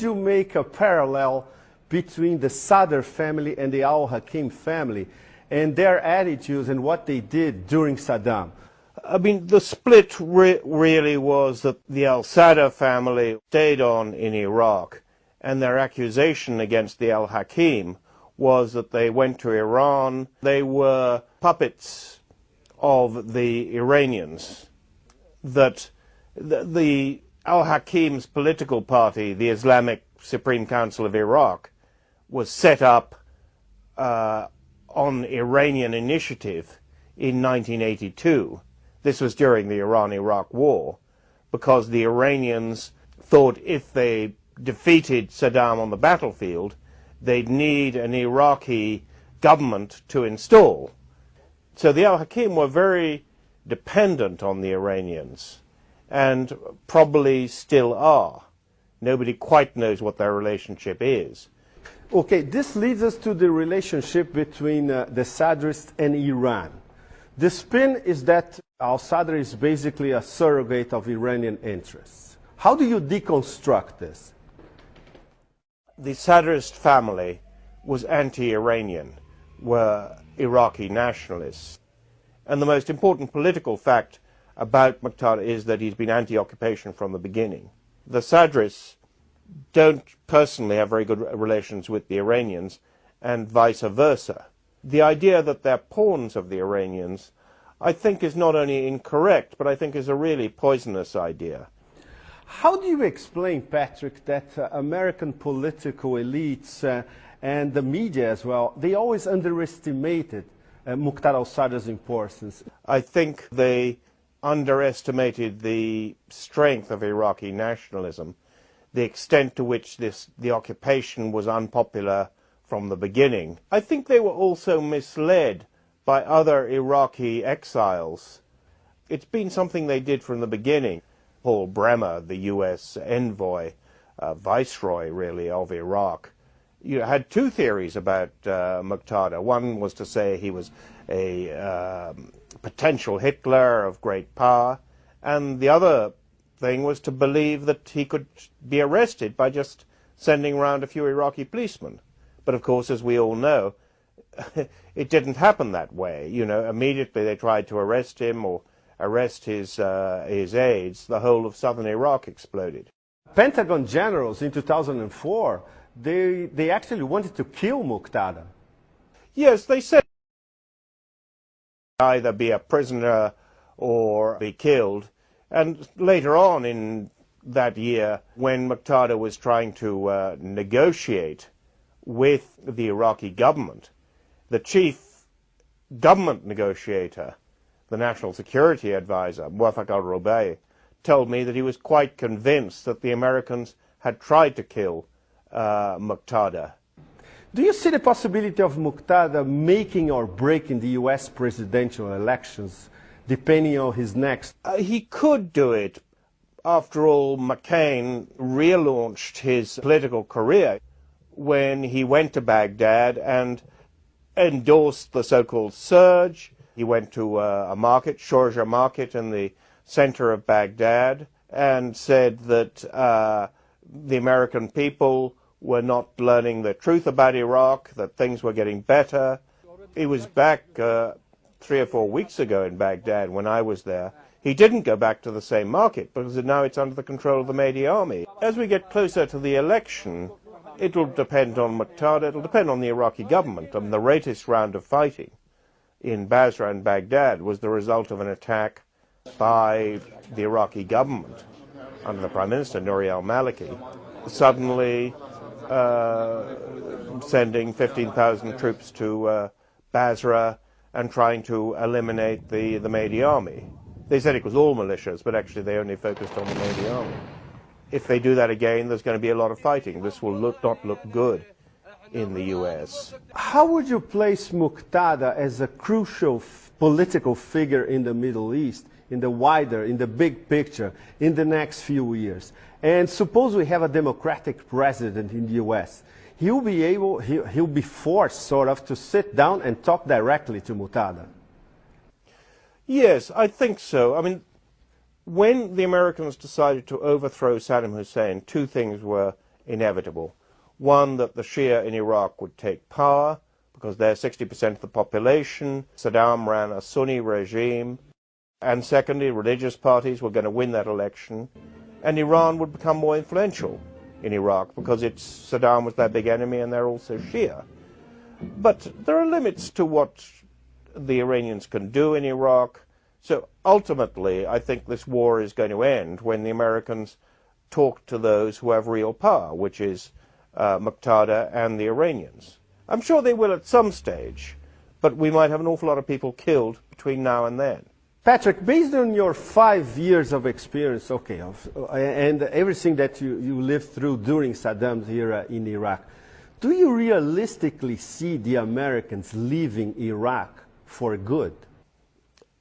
You make a parallel between the Sadr family and the al-Hakim family and their attitudes and what they did during Saddam. I mean, the split really was that the al-Sadr family stayed on in Iraq, and their accusation against the al-Hakim was that they went to Iran. They were puppets of the Iranians, that the al-Hakim's political party, the Islamic Supreme Council of Iraq, was set up on Iranian initiative in 1982. This was during the Iran-Iraq War, because the Iranians thought if they defeated Saddam on the battlefield, they'd need an Iraqi government to install. So the al-Hakim were very dependent on the Iranians, and probably still are. Nobody quite knows what their relationship is. Okay, this leads us to the relationship between the Sadrists and Iran. The spin is that al-Sadr is basically a surrogate of Iranian interests. How do you deconstruct this? The Sadrist family was anti-Iranian, were Iraqi nationalists. And the most important political fact about Maqtada is that he's been anti-occupation from the beginning. The Sadrists don't personally have very good relations with the Iranians, and vice versa. The idea that they're pawns of the Iranians, I think, is not only incorrect, but I think is a really poisonous idea. How do you explain, Patrick, that American political elites and the media as well, they always underestimated Muqtada al-Sadr's importance? I think they underestimated the strength of Iraqi nationalism, the extent to which the occupation was unpopular from the beginning. I think they were also misled by other Iraqi exiles. It's been something they did from the beginning. Paul Bremer, the U.S. envoy, viceroy really of Iraq, had two theories about Muqtada. One was to say he was a potential Hitler of great power, and the other thing was to believe that he could be arrested by just sending around a few Iraqi policemen. But of course, as we all know, it didn't happen that way. You know, immediately they tried to arrest him or arrest his aides, the whole of southern Iraq exploded. Pentagon generals in 2004, they actually wanted to kill Muqtada. Yes, they said either be a prisoner or be killed. And later on in that year, when Muqtada was trying to negotiate with the Iraqi government, the chief government negotiator, the National Security Advisor, Muwaffaq al-Rubai, told me that he was quite convinced that the Americans had tried to kill Muqtada. Do you see the possibility of Muqtada making or breaking the U.S. presidential elections, depending on his next? He could do it. After all, McCain relaunched his political career when he went to Baghdad and endorsed the so-called surge. He went to a market, Sharjah market, in the center of Baghdad, and said that the American people were not learning the truth about Iraq, that things were getting better. He was back 3 or 4 weeks ago in Baghdad when I was there. He didn't go back to the same market because now it's under the control of the Mahdi army. As we get closer to the election, it will depend on Muqtada, it will depend on the Iraqi government. The latest round of fighting in Basra and Baghdad was the result of an attack by the Iraqi government under the Prime Minister, Nouri al-Maliki, suddenly sending 15,000 troops to Basra and trying to eliminate the Mahdi army. They said it was all militias, but actually they only focused on the Mahdi army. If they do that again, there's going to be a lot of fighting. This will not look good in the U.S. How would you place Muqtada as a crucial political figure in the Middle East, in the big picture, in the next few years? And suppose we have a democratic president in the U.S. He'll be forced sort of to sit down and talk directly to Muqtada. Yes, I think so. I mean, when the Americans decided to overthrow Saddam Hussein, two things were inevitable. One, that the Shia in Iraq would take power, because they're 60% of the population. Saddam ran a Sunni regime. And secondly, religious parties were going to win that election. And Iran would become more influential in Iraq, because Saddam was their big enemy and they're also Shia. But there are limits to what the Iranians can do in Iraq. So ultimately, I think this war is going to end when the Americans talk to those who have real power, which is Muqtada and the Iranians. I'm sure they will at some stage, but we might have an awful lot of people killed between now and then. Patrick, based on your 5 years of experience, and everything that you lived through during Saddam's era in Iraq, do you realistically see the Americans leaving Iraq for good?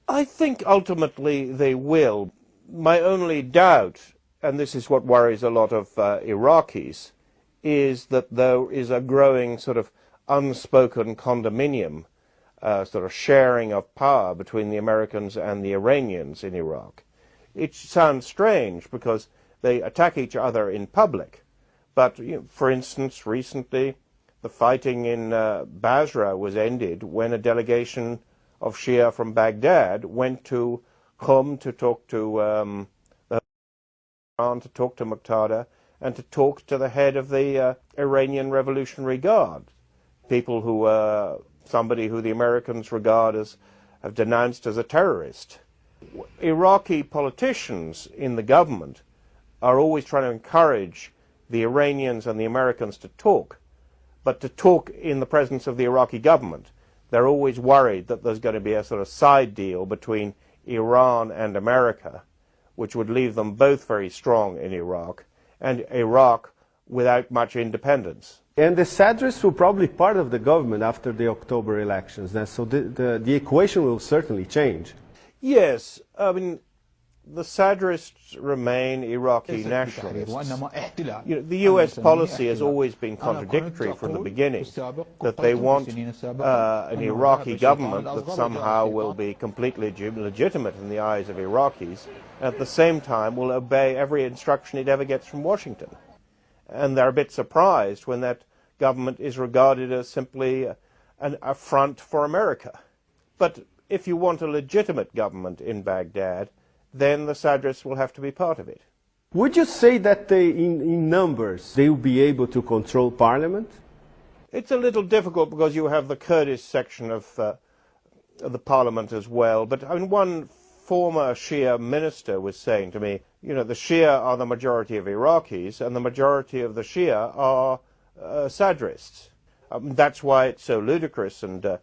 I think ultimately they will. My only doubt, and this is what worries a lot of Iraqis, is that there is a growing sort of unspoken condominium, sort of sharing of power between the Americans and the Iranians in Iraq. It sounds strange because they attack each other in public. But, for instance, recently the fighting in Basra was ended when a delegation of Shia from Baghdad went to Qum to talk to Iran, to talk to Muqtada, and to talk to the head of the Iranian Revolutionary Guard, people who somebody who the Americans regard as have denounced as a terrorist. Iraqi politicians in the government are always trying to encourage the Iranians and the Americans to talk, but to talk in the presence of the Iraqi government. They're always worried that there's going to be a sort of side deal between Iran and America, which would leave them both very strong in Iraq, and Iraq without much independence. And the Sadrists will probably be part of the government after the October elections, so the equation will certainly change. Yes, I mean, the Sadrists remain Iraqi nationalists. The U.S. policy has always been contradictory from the beginning, that they want an Iraqi government that somehow will be completely legitimate in the eyes of Iraqis, and at the same time will obey every instruction it ever gets from Washington. And they're a bit surprised when that government is regarded as simply an affront for America. But if you want a legitimate government in Baghdad, then the Sadrists will have to be part of it. Would you say that in numbers they will be able to control parliament? It's a little difficult because you have the Kurdish section of the parliament as well. But I mean, one former Shia minister was saying to me, the Shia are the majority of Iraqis and the majority of the Shia are Sadrists. That's why it's so ludicrous and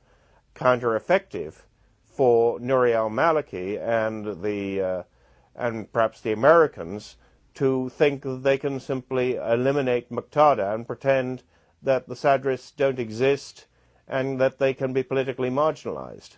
counter-effective for Nouri al-Maliki and perhaps the Americans to think that they can simply eliminate Muqtada and pretend that the Sadrists don't exist and that they can be politically marginalized.